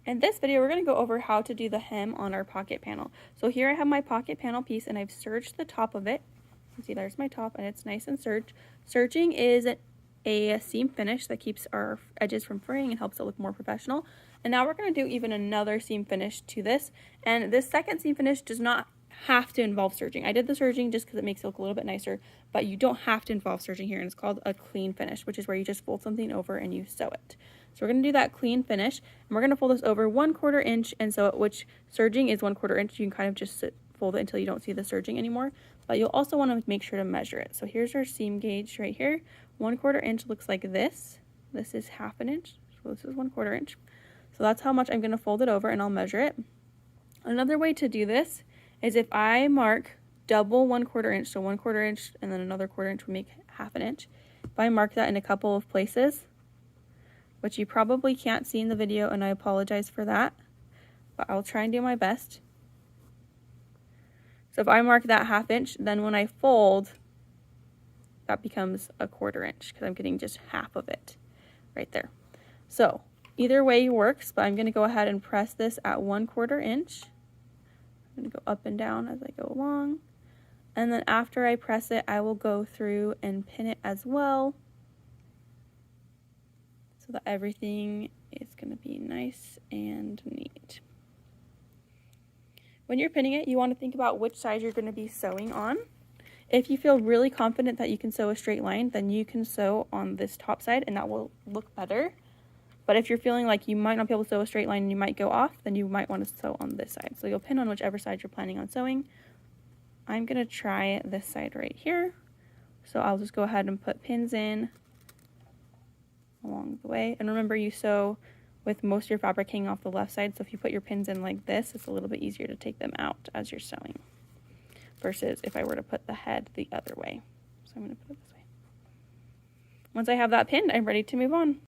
In this video, we're going to go over how to do the hem on our pocket panel. So here I have my pocket panel piece and I've serged the top of it. You can see there's my top and it's nice and serged. Serging is a seam finish that keeps our edges from fraying and helps it look more professional. And now we're going to do even another seam finish to this. And this second seam finish does not have to involve serging. I did the serging just because it makes it look a little bit nicer, but you don't have to involve serging here, and it's called a clean finish, which is where you just fold something over and you sew it. So we're going to do that clean finish, and we're going to fold this over 1/4 inch and sew it, which serging is 1/4 inch. You can kind of just fold it until you don't see the serging anymore, but you'll also want to make sure to measure it. So here's our seam gauge right here. 1/4 inch looks like this. This is 1/2 inch, so this is 1/4 inch. So that's how much I'm going to fold it over, and I'll measure it. Another way to do this is if I mark double 1/4 inch, so 1/4 inch and then another 1/4 inch would make 1/2 inch. If I mark that in a couple of places, which you probably can't see in the video, and I apologize for that, but I'll try and do my best. So if I mark that 1/2 inch, then when I fold, that becomes a 1/4 inch because I'm getting just half of it right there. So either way works, but I'm going to go ahead and press this at 1/4 inch. I'm going to go up and down as I go along. And then after I press it, I will go through and pin it as well, so that everything is going to be nice and neat. When you're pinning it, you want to think about which side you're going to be sewing on. If you feel really confident that you can sew a straight line, then you can sew on this top side and that will look better. But if you're feeling like you might not be able to sew a straight line and you might go off, then you might want to sew on this side. So you'll pin on whichever side you're planning on sewing. I'm going to try this side right here. So I'll just go ahead and put pins in along the way. And remember, you sew with most of your fabric hanging off the left side. So if you put your pins in like this, it's a little bit easier to take them out as you're sewing, versus if I were to put the head the other way. So I'm going to put it this way. Once I have that pinned, I'm ready to move on.